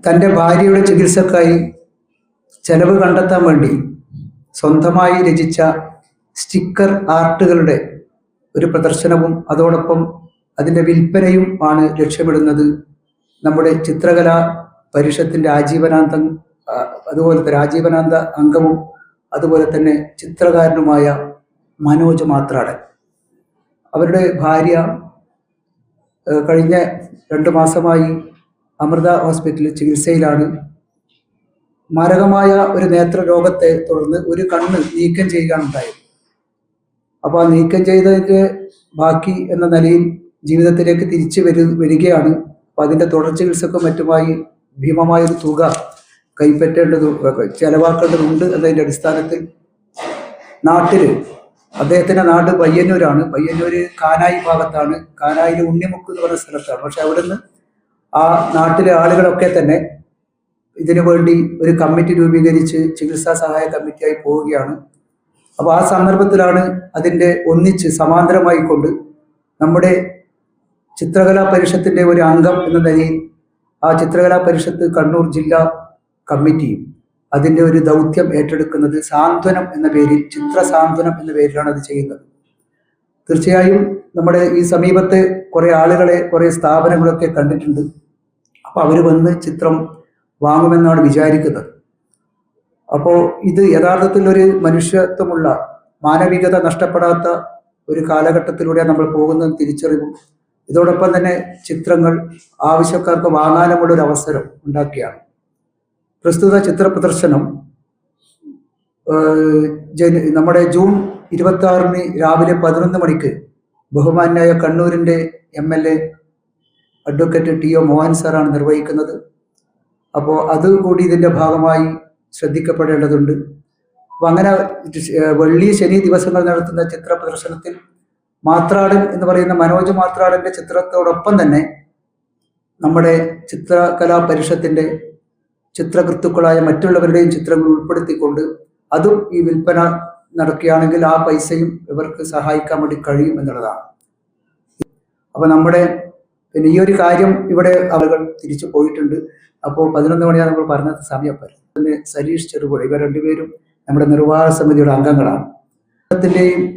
തൻ്റെ ഭാര്യയുടെ ചികിത്സക്കായി ചെലവ് കണ്ടെത്താൻ വേണ്ടി സ്വന്തമായി രചിച്ച സ്റ്റിക്കർ ആർട്ടുകളുടെ ഒരു പ്രദർശനവും അതോടൊപ്പം അതിൻ്റെ വിൽപ്പനയും ആണ് ലക്ഷ്യമിടുന്നത്. നമ്മുടെ ചിത്രകലാ പരിഷത്തിൻ്റെ അതുപോലത്തെ ആജീവനാന്ത അംഗവും അതുപോലെ തന്നെ ചിത്രകാരനുമായ മനോജ് മാത്രാടൻ. അവരുടെ ഭാര്യ കഴിഞ്ഞ 2 മാസമായി അമൃത ഹോസ്പിറ്റലിൽ ചികിത്സയിലാണ്. മാരകമായ ഒരു നേത്രരോഗത്തെ തുടർന്ന് ഒരു കണ്ണ് നീക്കം ചെയ്യുകയാണ് ഉണ്ടായത്. അപ്പോൾ ആ നീക്കം ചെയ്തതിൻ്റെ ബാക്കി എന്ന നിലയിൽ ജീവിതത്തിലേക്ക് തിരിച്ചു വരികയാണ്. അപ്പോൾ അതിൻ്റെ തുടർ ചികിത്സക്കും മറ്റുമായി ഭീമമായൊരു തുക ചെലവാക്കേണ്ടതുണ്ട് എന്നതിൻ്റെ അടിസ്ഥാനത്തിൽ അദ്ദേഹത്തിൻ്റെ നാട് പയ്യന്നൂരാണ്. പയ്യന്നൂര് കാനായി ഭാഗത്താണ്. കാനായിൽ ഉണ്ണിമുക്ക് എന്ന് പറഞ്ഞ സ്ഥലത്താണ്. പക്ഷെ അവിടുന്ന് ആ നാട്ടിലെ ആളുകളൊക്കെ തന്നെ ഇതിനു വേണ്ടി ഒരു കമ്മിറ്റി രൂപീകരിച്ച് ചികിത്സാ സഹായ കമ്മിറ്റിയായി പോവുകയാണ്. അപ്പോൾ ആ സന്ദർഭത്തിലാണ് അതിൻ്റെ ഒന്നിച്ച് സമാന്തരമായിക്കൊണ്ട് നമ്മുടെ ചിത്രകലാ പരിഷത്തിൻ്റെ ഒരു അംഗം എന്ന നിലയിൽ ആ ചിത്രകലാ പരിഷത്ത് കണ്ണൂർ ജില്ലാ കമ്മിറ്റിയും അതിൻ്റെ ഒരു ദൗത്യം ഏറ്റെടുക്കുന്നത് സാന്ത്വനം എന്ന പേരിൽ, ചിത്ര സാന്ത്വനം എന്ന പേരിലാണ് അത് ചെയ്യുന്നത്. തീർച്ചയായും നമ്മുടെ ഈ സമീപത്തെ കുറേ ആളുകളെ, കുറേ സ്ഥാപനങ്ങളൊക്കെ കണ്ടിട്ടുണ്ട്. അപ്പോൾ അവർ വന്ന് ചിത്രം വാങ്ങുമെന്നാണ് വിചാരിക്കുന്നത്. അപ്പോൾ ഇത് യഥാർത്ഥത്തിൽ ഒരു മനുഷ്യത്വമുള്ള, മാനവികത നഷ്ടപ്പെടാത്ത ഒരു കാലഘട്ടത്തിലൂടെ നമ്മൾ പോകുന്ന തിരിച്ചറിവും ഇതോടൊപ്പം തന്നെ ചിത്രങ്ങൾ ആവശ്യക്കാർക്ക് വാങ്ങാനുമുള്ള ഒരു അവസരം ഉണ്ടാക്കിയാണ്. പ്രസ്തുത ചിത്ര പ്രദർശനം നമ്മുടെ ജൂൺ 26 രാവിലെ 11 മണിക്ക് ബഹുമാന്യായ കണ്ണൂരിൻ്റെ MLA അഡ്വക്കേറ്റ് TO മോഹൻ സാറാണ് നിർവഹിക്കുന്നത്. അപ്പോൾ അതുകൂടി ഇതിൻ്റെ ഭാഗമായി ശ്രദ്ധിക്കപ്പെടേണ്ടതുണ്ട്. അപ്പം അങ്ങനെ വെള്ളി ശനി ദിവസങ്ങൾ നടത്തുന്ന ചിത്ര പ്രദർശനത്തിൽ മാത്രാടൻ എന്ന് പറയുന്ന മനോജ് മാത്രാടൻ്റെ ചിത്രത്തോടൊപ്പം തന്നെ നമ്മുടെ ചിത്രകലാ പരിഷത്തിൻ്റെ ചിത്രകൃത്തുക്കളായ മറ്റുള്ളവരുടെയും ചിത്രങ്ങൾ ഉൾപ്പെടുത്തിക്കൊണ്ട് അതും ഈ വിൽപ്പന നടക്കുകയാണെങ്കിൽ ആ പൈസയും ഇവർക്ക് സഹായിക്കാൻ വേണ്ടി കഴിയും എന്നുള്ളതാണ്. അപ്പോൾ നമ്മുടെ ഈ ഒരു കാര്യം ഇവിടെ ആളുകൾ തിരിച്ചു പോയിട്ടുണ്ട്. അപ്പോൾ 11 മണിയാണ് നമ്മൾ പറഞ്ഞ സമയം. സലീഷ് ചെറുപുഴ ഇവർ രണ്ടുപേരും നമ്മുടെ നിർവാഹക സമിതിയുടെ അംഗങ്ങളാണ്.